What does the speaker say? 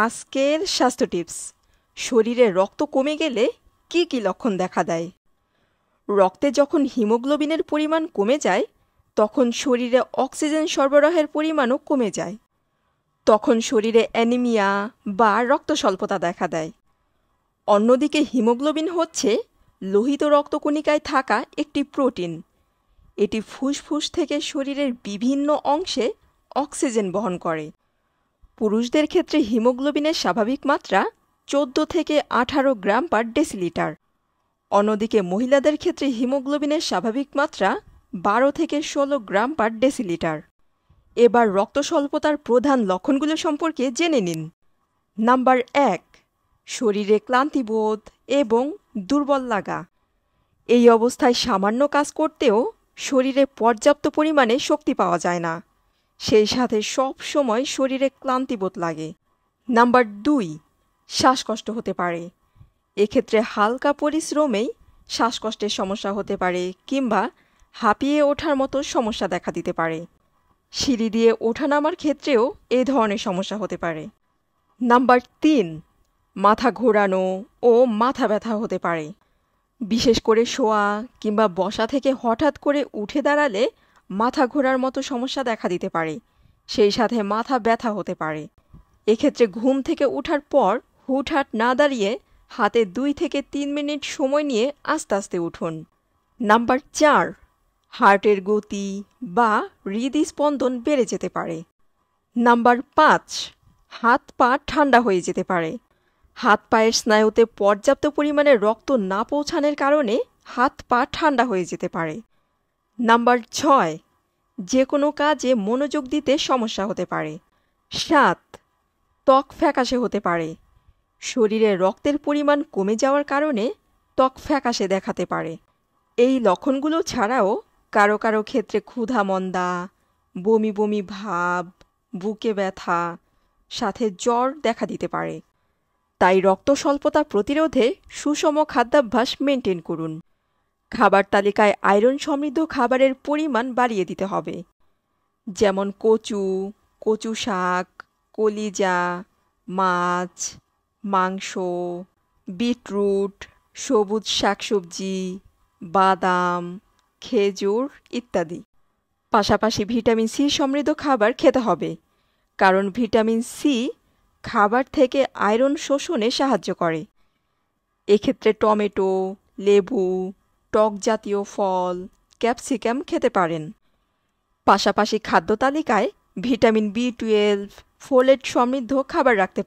আজকের স্বাস্থ্য টিপস। শরীরে রক্ত কমে গেলে কি কি লক্ষণ দেখা দেয়? রক্তে যখন হিমোগ্লোবিনের পরিমাণ কমে যায়, তখন শরীরে অক্সিজেন সরবরাহের পরিমাণও কমে যায়। তখন শরীরে অ্যানিমিয়া বা রক্ত স্বল্পতা দেখা দেয়। অন্যদিকে হিমোগ্লোবিন হচ্ছে লোহিত রক্তকণিকায় থাকা একটি প্রোটিন। এটি ফুসফুস থেকে শরীরের বিভিন্ন অংশে অক্সিজেন বহন করে। পুরুষদের ক্ষেত্রে হিমোগ্লোবিনের স্বাভাবিক মাত্রা 14 থেকে 18 গ্রাম পার ডেসিলিটার। অন্যদিকে মহিলাদের ক্ষেত্রে হিমোগ্লোবিনের স্বাভাবিক মাত্রা 12 থেকে 16 গ্রাম পার ডেসিলিটার। এবার রক্ত স্বল্পতার প্রধান লক্ষণগুলো সম্পর্কে জেনে নিন। নাম্বার 1, শরীরে ক্লান্তিবোধ এবং দুর্বল লাগা। এই অবস্থায় সামান্য কাজ করতেও শরীরে পর্যাপ্ত পরিমাণে শক্তি পাওয়া যায় না, সেই সাথে সব সময় শরীরে ক্লান্তিবোধ লাগে। নাম্বার 2, শ্বাসকষ্ট হতে পারে। এক্ষেত্রে হালকা পরিশ্রমেই শ্বাসকষ্টের সমস্যা হতে পারে কিংবা হাঁপিয়ে ওঠার মতো সমস্যা দেখা দিতে পারে। সিঁড়ি দিয়ে ওঠানামার ক্ষেত্রেও এই ধরনের সমস্যা হতে পারে। নাম্বার 3, মাথা ঘোরানো ও মাথা ব্যথা হতে পারে। বিশেষ করে শোয়া কিংবা বসা থেকে হঠাৎ করে উঠে দাঁড়ালে মাথা ঘোরার মতো সমস্যা দেখা দিতে পারে, সেই সাথে মাথা ব্যথা হতে পারে। এক্ষেত্রে ঘুম থেকে ওঠার পর হুটহাট না দাঁড়িয়ে হাতে 2 থেকে 3 মিনিট সময় নিয়ে আস্তে আস্তে উঠুন। নাম্বার 4, হার্টের গতি বা হৃদস্পন্দন বেড়ে যেতে পারে। নাম্বার 5, হাত পা ঠান্ডা হয়ে যেতে পারে। হাত পায়ের স্নায়ুতে পর্যাপ্ত পরিমাণে রক্ত না পৌঁছানোর কারণে হাত পা ঠান্ডা হয়ে যেতে পারে। নাম্বার 6, যে কোনো কাজে মনোযোগ দিতে সমস্যা হতে পারে। 7, ত্বক ফ্যাকাশে হতে পারে। শরীরে রক্তের পরিমাণ কমে যাওয়ার কারণে ত্বক ফ্যাকাশে দেখাতে পারে। এই লক্ষণগুলো ছাড়াও কারো কারো ক্ষেত্রে ক্ষুধা মন্দা, বমি বমি ভাব, বুকে ব্যথা, সাথে জ্বর দেখা দিতে পারে। তাই রক্ত স্বল্পতা প্রতিরোধে সুষম খাদ্যাভ্যাস মেনটেন করুন। খাবার তালিকায় আয়রন সমৃদ্ধ খাবারের পরিমাণ বাড়িয়ে দিতে হবে, যেমন কচু, কচু শাক, কলিজা, মাছ, মাংস, বিটরুট, সবুজ শাকসবজি, বাদাম, খেজুর ইত্যাদি। পাশাপাশি ভিটামিন সি সমৃদ্ধ খাবার খেতে হবে, কারণ ভিটামিন সি খাবার থেকে আয়রন শোষণে সাহায্য করে। এক্ষেত্রে টমেটো, লেবু, টক জাতীয় ফল, ক্যাপসিকাম খেতে পারেন। পাশাপাশি খাদ্য তালিকায় ভিটামিন বি12, ফোলেট সমৃদ্ধ খাবার রাখতে